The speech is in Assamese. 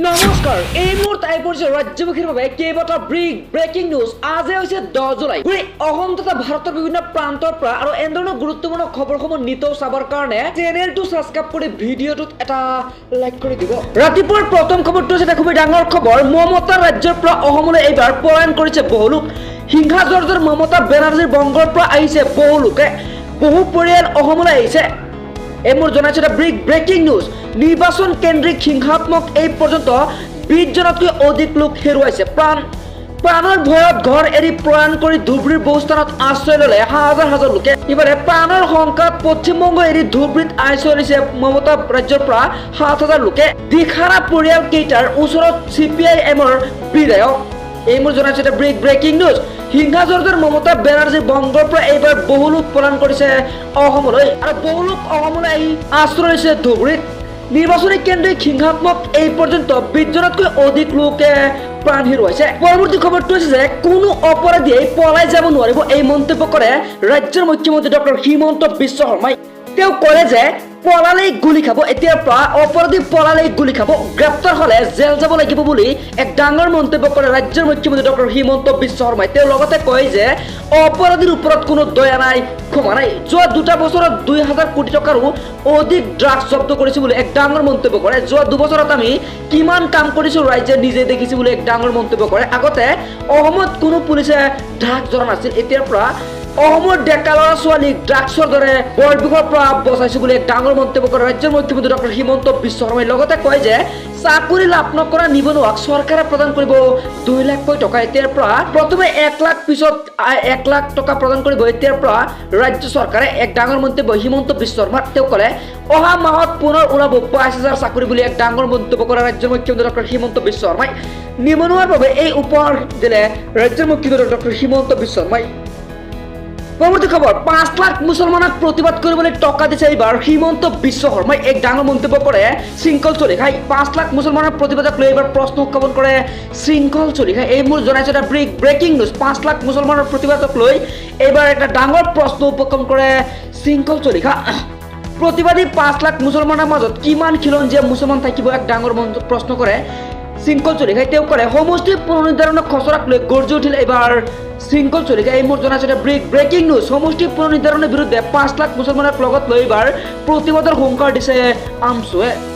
নমস্কাৰ এই মুহূৰ্তত আহি পৰিছে ৰাজ্যবাসীৰ বাবে কেইবাটাও ব্ৰেকিং নিউজ। আজি হৈছে 10 জুলাই। অসম তথা ভাৰতৰ বিভিন্ন প্ৰান্তৰ পৰা আৰু এনেধৰণৰ গুৰুত্বপূৰ্ণ খবৰসমূহ নিতৌ চাবৰ কাৰণে চেনেলটো ছাবস্ক্ৰাইব কৰি ভিডিঅ'টোত এটা লাইক কৰি দিব। ৰাতিপুৱাৰ প্ৰথম খবৰটো হৈছে এটা খুবেই ডাঙৰ খবৰ। মমতা ৰাজ্যৰ পৰা অসমলৈ এইবাৰ পলায়ন কৰিছে বহু লোক। হিংসা জৰ্জৰ মমতা বেনাৰ্জীৰ বংগৰ পৰা আহিছে বহু লোকে। বহু পৰিয়াল অসমলৈ আহিছে। এই মোৰ জনাইছে এটা ব্ৰেকিং নিউজ। নিৰ্বাচন কেন্দ্ৰিক হিংসাত্মক এই পৰ্যন্ত 20 জনতকৈ অধিক লোক হেৰুৱাইছে প্ৰাণৰ ভয়ত ঘৰ এৰি প্ৰয়াণ কৰি ধুবুৰীৰ বহু স্থানত আশ্ৰয় ললে হাজাৰ হাজাৰ লোকে। ইফালে প্ৰাণৰ শংকাত পশ্চিমবংগ এৰি ধুবুৰীত আশ্ৰয় লৈছে মমতা ৰাজ্যৰ পৰা 7,000 লোকে। দিখাৰা পৰিয়াল কেইটাৰ ওচৰত CPIMৰ বিধায়ক। এই মোৰ জনাইছে এটা ব্ৰেকিং নিউজ। হিংসা জৰ্জৰ মমতা বেনাৰ্জী বংগৰ পৰা এইবাৰ বহু লোক পলায়ন কৰিছে অসমলৈ আৰু বহু লোক অসমলৈ আহি আশ্ৰয় লৈছে ধুবুৰীত। নিৰ্বাচনী কেন্দ্ৰিক হিংসাত্মক এই পৰ্যন্ত 20 জনতকৈ অধিক লোকে প্ৰাণ হেৰুৱাইছে। পৰৱৰ্তী খবৰটো হৈছে যে কোনো অপৰাধীয়ে পলাই যাব নোৱাৰিব এই মন্তব্য কৰে ৰাজ্যৰ মুখ্যমন্ত্ৰী ডক্টৰ হিমন্ত বিশ্ব শৰ্মাই। তেওঁ কলে যে পলালেই গুলি খাব, এতিয়াৰ পৰা অপৰাধী পলালেই গুলি খাব, গ্ৰেপ্তাৰ হলে জেল যাব লাগিব বুলি এক ডাঙৰ মন্তব্য কৰে ৰাজ্যৰ মুখ্যমন্ত্ৰী ডক্টৰ হিমন্ত বিশ্ব শৰ্মাই। তেওঁ লগতে কয় যে অপৰাধীৰ ওপৰত কোনো দয়া নাই, ক্ষমা নাই। যোৱা 2 বছৰত 2,000 কোটি টকাৰো অধিক ড্ৰাগছ জব্দ কৰিছে বুলি এক ডাঙৰ মন্তব্য কৰে। যোৱা 2 বছৰত আমি কিমান কাম কৰিছো ৰাইজে নিজে দেখিছে বুলি এক ডাঙৰ মন্তব্য কৰে। আগতে অসমত কোনো পুলিচে ড্ৰাগছ ধৰা নাছিল, এতিয়াৰ পৰা অসমৰ ডেকা ল'ৰা ছোৱালীক ড্ৰাগছৰ দৰে বৰবিঘৰ পৰা বচাইছে বুলি এক ডাঙৰ মন্তব্য কৰে ৰাজ্যৰ মুখ্যমন্ত্ৰী ডক্টৰ হিমন্ত বিশ্ব শৰ্মাই। লগতে কয় যে চাকৰি লাভ নকৰা নিবনুৱাক চৰকাৰে প্ৰদান কৰিব 2 লাখকৈ টকা। এতিয়াৰ পৰা প্ৰথমে 1 লাখ, পিছত 1 লাখ টকা প্ৰদান কৰিব এতিয়াৰ পৰা ৰাজ্য চৰকাৰে। এক ডাঙৰ মন্তব্য হিমন্ত বিশ্ব শৰ্মাৰ। তেওঁ ক'লে অহা মাহত পুনৰ ওলাব 22,000 চাকৰি বুলি এক ডাঙৰ মন্তব্য কৰে ৰাজ্যৰ মুখ্যমন্ত্ৰী ডক্টৰ হিমন্ত বিশ্ব শৰ্মাই। নিবনুৱাৰ বাবে এই উপহাৰ দিলে ৰাজ্যৰ মুখ্যমন্ত্ৰী ডক্টৰ হিমন্ত বিশ্ব শৰ্মাই। পৰৱৰ্তী খবৰ, 5 লাখ মুছলমানক প্ৰতিবাদ কৰিবলৈ টকা দিছে এইবাৰ হিমন্ত বিশ্ব শৰ্মাই। এক ডাঙৰ মন্তব্য কৰে শৃংখল চলিহাই। 5 লাখ মুছলমানৰ প্ৰতিবাদক লৈ এইবাৰ প্ৰশ্ন উত্থাপন কৰে শৃংখল চলিহাই। এই মোৰ জনাইছে এটা ব্ৰেকিং নিউজ। 5 লাখ মুছলমানৰ প্ৰতিবাদক লৈ এইবাৰ এটা ডাঙৰ প্ৰশ্ন উত্থাপন কৰে শৃংখল চলিহা। প্ৰতিবাদী 5 লাখ মুছলমানৰ মাজত কিমান খিলঞ্জীয়া মুছলমান থাকিব এক ডাঙৰ প্ৰশ্ন কৰে শৃংখল চলিহাই। তেওঁ কৰে সমষ্টি পুনৰ্নিৰ্ধাৰণৰ খচৰাক লৈ গৰ্জি উঠিল এইবাৰ শৃংখল চলিহা। এই মোৰ জনাইছে এটা ব্ৰেকিং নিউজ। সমষ্টি পুনৰ্নিৰ্ধাৰণৰ বিৰুদ্ধে 5 লাখ মুছলমানক লগত লৈ এইবাৰ প্ৰতিবাদৰ হুংকাৰ দিছে আমছুৱে।